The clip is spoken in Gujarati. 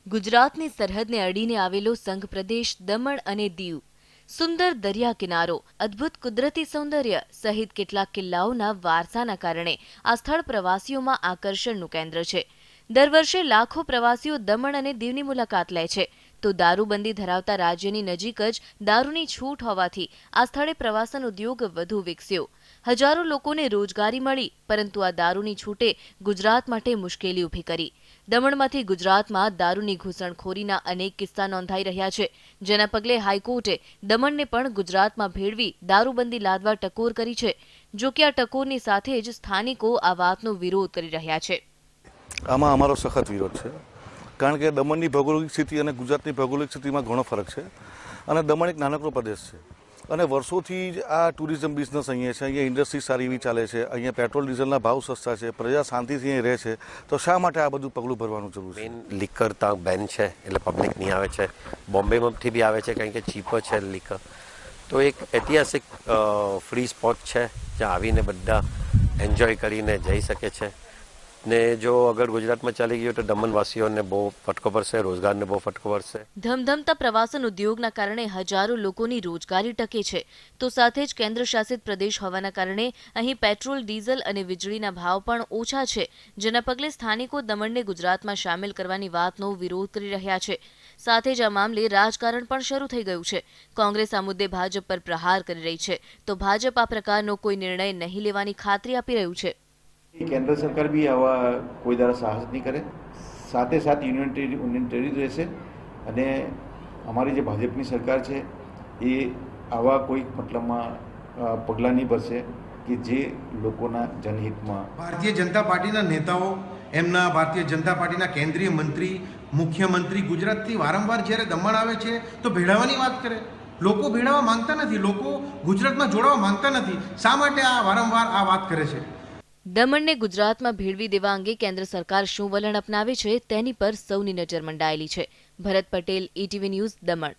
ગુજરાતની સરહદને અડીને આવેલો સંઘ પ્રદેશ દમણ અને દીવ સુંદર દરિયા કિનારો, અદ્ભુત કુદરતી સૌંદર્ય સહિત કેટલાક કિલ્લાઓના વારસાના કારણે આ સ્થળ પ્રવાસીઓમાં આકર્ષણનું કેન્દ્ર છે. દર વર્ષે લાખો પ્રવાસીઓ દમણ અને દીવની મુલાકાત લે છે. તો દારૂબંધી ધરાવતા રાજ્યની નજીક જ દારૂની છૂટ હોવાથી આ સ્થળે પ્રવાસન ઉદ્યોગ વધુ વિકસ્યો. હજારો લોકોને રોજગારી મળી, પરંતુ આ દારૂની છૂટે ગુજરાત માટે મુશ્કેલી ઊભી કરી. દમણમાંથી ગુજરાતમાં દારૂની ઘૂસણખોરીના અનેક કિસ્સા નોંધાઈ રહ્યા છે, જેના પગલે હાઈકોર્ટે દમણને પણ ગુજરાતમાં ભેળવી દારૂબંધી લાદવા ટકોર કરી છે. જો કે આ ટકોરની સાથે જ સ્થાનિકો આ વાતનો વિરોધ કરી રહ્યા છે. આમાં અમારો સખત વિરોધ છે, કારણ કે દમણની ભૌગોલિક સ્થિતિ અને ગુજરાતની ભૌગોલિક સ્થિતિમાં ઘણો ફરક છે. અને દમણ એક નાનકડો પ્રદેશ છે અને વર્ષોથી જ આ ટુરિઝમ બિઝનેસ અહીંયા છે. અહીંયા ઇન્ડસ્ટ્રી સારી એવી ચાલે છે, અહીંયા પેટ્રોલ ડીઝલના ભાવ સસ્તા છે, પ્રજા શાંતિથી અહીં રહે છે. તો શા માટે આ બધું પગલું ભરવાનું જરૂર છે? લીકર ત્યાં બેન છે એટલે પબ્લિક નહીં આવે છે. બોમ્બેમાંથી બી આવે છે કારણ કે ચીપ છે લીકર. તો એક ઐતિહાસિક ફ્રી સ્પોટ છે જ્યાં આવીને બધા એન્જોય કરીને જઈ શકે છે. ને જો અગર ગુજરાતમાં ચાલી ગયું તો દમણવાસીઓને બહુ ફટકો પડશે, રોજગારને બહુ ફટકો પડશે. ધમધમતા પ્રવાસન ઉદ્યોગના કારણે હજારો લોકોની રોજગારી ટકે છે. તો સાથે જ કેન્દ્ર શાસિત પ્રદેશ હોવાના કારણે અહીં પેટ્રોલ, ડીઝલ અને વીજળીના ભાવ પણ ઓછા છે, જેના પગલે સ્થાનિકો દમણને ગુજરાતમાં સામેલ કરવાની વાતનો વિરોધ કરી રહ્યા છે. સાથે જ આ મામલે રાજકારણ પણ શરૂ થઈ ગયું છે. કોંગ્રેસ આ મુદ્દે ભાજપ પર પ્રહાર કરી રહી છે, તો ભાજપ આ પ્રકારનો કોઈ નિર્ણય નહીં લેવાની ખાતરી આપી રહ્યું છે. केंद्र सरकार भी आवा कोई दारा साहस नहीं करे, साथे साथ यूनिटरी રહેશે. અને અમારી જે ભાજપની સરકાર છે એ આવા કોઈ મતલબમાં પગલાં નહીં ભરશે કે જે લોકોના જનહિતમાં. ભારતીય જનતા પાર્ટીના નેતાઓ, એમના ભારતીય જનતા પાર્ટીના કેન્દ્રીય મંત્રી, મુખ્યમંત્રી ગુજરાતથી વારંવાર જ્યારે દમણ આવે છે તો ભેળવવાની વાત કરે. લોકો ભેળવવા માંગતા નથી, લોકો ગુજરાતમાં જોડાવા માંગતા નથી. શા માટે આ વારંવાર આ વાત કરે છે? દમણને ગુજરાતમાં ભેળવી દેવા અંગે કેન્દ્ર સરકાર શું વલણ અપનાવે છે તેની પર સૌની નજર મંડાયેલી છે. ભરત પટેલ, ETV ન્યૂઝ, દમણ.